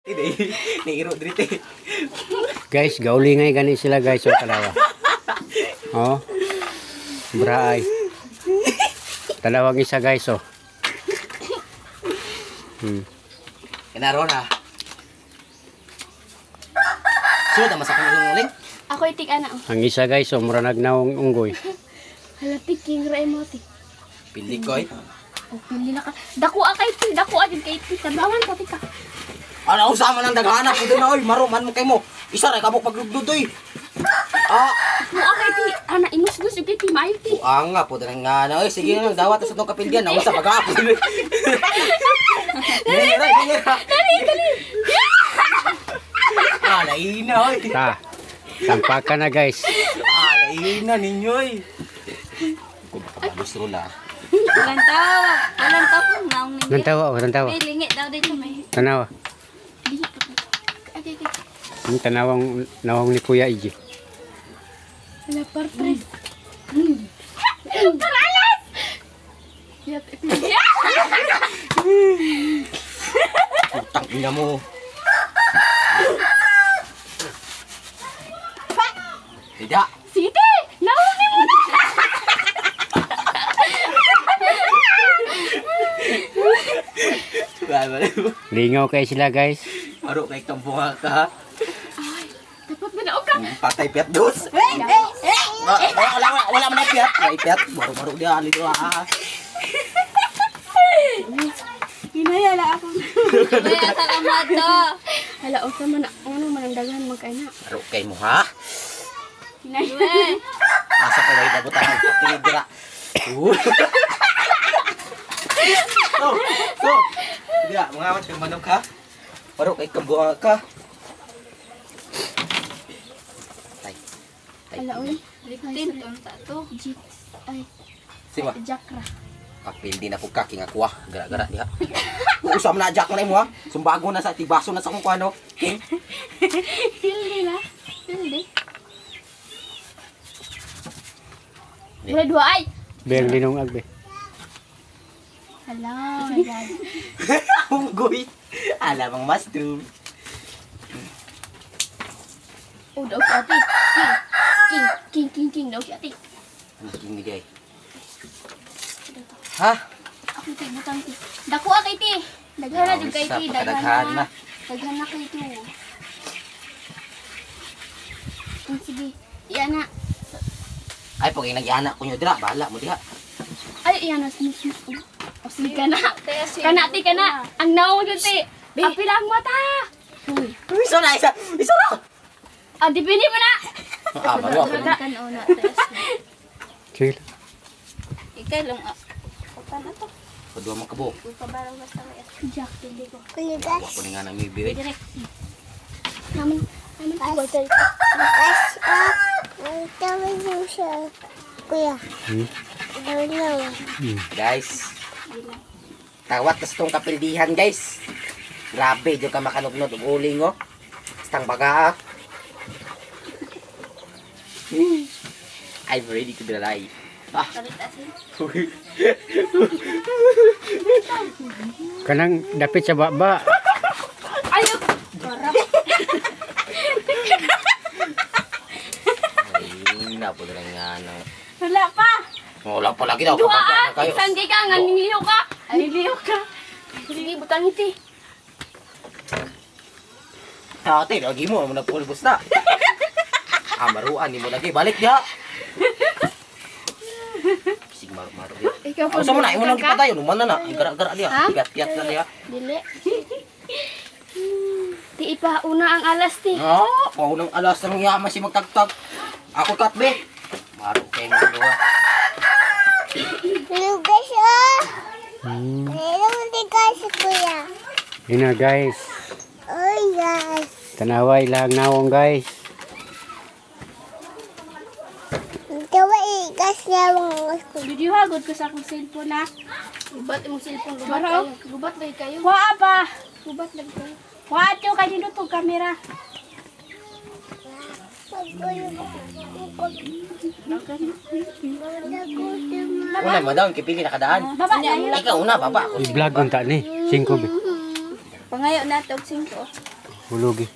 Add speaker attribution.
Speaker 1: Nairo dito.
Speaker 2: Guys, gaulingay gani sila guys o talawa. Oh. Braay. Talawang isa guys oh.
Speaker 1: Kinaro na. Suod ang masakit yung uling.
Speaker 3: Ako itik ana.
Speaker 2: Ang isa guys oh, mura nagnaong unggoy.
Speaker 3: Hala tiking ra mo ti.
Speaker 1: Pili ko eh.
Speaker 3: Oh, pili na ka. Dako kay ti, dako adin kay ti. Tabangan ko ti ka.
Speaker 1: Ano usama ng daghana ko din oy, maruman mo kay mo. Isa ra kabok paglugdod oy. Ah,
Speaker 3: Mo kay ti, ana imus-gus kay ti may ti.
Speaker 1: ang nga po dang nga na oy, sige na dawat sa tong kapilyan na usa pag-apo. Dali. Ah, laina oy.
Speaker 2: Ta. Tampakan na guys.
Speaker 1: Ah, laina ninyo oy. Gusto na.
Speaker 3: Walang tawa naong ninyo.
Speaker 2: Tantawa.
Speaker 3: Lingit daw dito may.
Speaker 2: Tanawa.
Speaker 3: Okay.
Speaker 2: Yung tanawang nawang ni Kuya Iji.
Speaker 3: Hala partres. Alas!
Speaker 1: Utang ina mo. Tidak.
Speaker 3: Siti! Nauni mo na!
Speaker 2: Lingaw kayo sila guys.
Speaker 1: Aro kay tambunga ka.
Speaker 3: Dapat ba na ka?
Speaker 1: Patay piat dos. Wala man na piat. May piat. Baru-baru dia ali doa.
Speaker 3: Hinayala ako. Hinaya sa kamato. Hala, o sa man, ano manandagahan magkaina.
Speaker 1: Aro kay mo ha.
Speaker 3: Hinaya.
Speaker 1: Asa ka way dabutan. Patingid dira. So. Dia, mga mas kang manok ha. Aro kay tambunga ka.
Speaker 3: Hala, uy. Liptin, tonta to. Ay,
Speaker 1: Siwa.
Speaker 3: Jakra.
Speaker 1: Kapil din ako kaking ako ah. Gara-gara diha. Usam na jack na mo ha. Sumbago na sa tibaso na sa kung kuano. King.
Speaker 3: Hindi na. Hindi. Wala dua ay.
Speaker 2: Beng linong agbe.
Speaker 3: Hello, my God.
Speaker 1: Unggoy. Alam ang mushroom.
Speaker 3: Oh, daw si ate. King daw si ate.
Speaker 1: King ni day. Ha?
Speaker 3: Ako ito, butang ti. Dako kay ti. Daghan na jud kay ti.
Speaker 1: Daghan na.
Speaker 3: Daghan na kay ti. Sige. Iyan na.
Speaker 1: Ay, pag nag-iana ko nyo dira, bahala mo diha.
Speaker 3: Ay, iyan na. Smus. O sige ka na. Kana ti ka na. Ang naong jud ti. Apil ang mata. Uy.
Speaker 1: Isa na, isa na!
Speaker 3: Ah, dipini mo na.
Speaker 1: Ah, baru ako na.
Speaker 3: Kan una tes.
Speaker 2: Sige.
Speaker 3: Ikay lang. Utan na to.
Speaker 1: Padua mo kabo.
Speaker 3: Pabarang basta ya. Jack hindi ko.
Speaker 1: Ako ni nga nang may birit.
Speaker 3: Direct. Naman water.
Speaker 4: Kuya.
Speaker 1: Guys. Tawat tas tong kapildihan, guys. Grabe, di ka makanugnog og uling, oh. Stang baga, ah. I'm ready to die. Ah.
Speaker 2: Kanang dapit sa baba.
Speaker 3: Ayok. Barap.
Speaker 1: Ay, na po na nga na.
Speaker 3: Wala pa.
Speaker 1: Wala pa lagi daw.
Speaker 3: Dua
Speaker 1: Kapag
Speaker 3: ah.
Speaker 1: kayo.
Speaker 3: Isang di ka nga niliw ka. Ay niliw ka. Sige, butang iti.
Speaker 1: Ate, lagi mo na pulbos na. Maruan ni mo lagi balik dia. Sig maru dia.
Speaker 3: Ikaw po.
Speaker 1: Sa mo na imo nang gipatayo man na. Gara-gara dia. Piat-piat na dia.
Speaker 3: Dili. Ti ipa una ang alas ti.
Speaker 1: Oh, paunang alas nang yaman si magtagtag. Ako katbe. Maru kay mo duha.
Speaker 4: Lugas ah. Meron din kasi kuya.
Speaker 2: Ina guys.
Speaker 4: Oh yes.
Speaker 2: Tanawa ilang nawong guys.
Speaker 4: Gawa ikas niya mga kuya.
Speaker 3: Video hagod ko sa akong cellphone na. Gubat imong cellphone gubat kayo. Gubat lagi kayo. Wa pa. Gubat lagi kayo. Wa ato kay dito tong kamera.
Speaker 1: Una madam kipili nakadaan.
Speaker 3: Baba na.
Speaker 1: Ikaw una baba.
Speaker 2: I-vlog unta ni. 5 be.
Speaker 3: Pangayo na tog 5.
Speaker 2: Hulugi.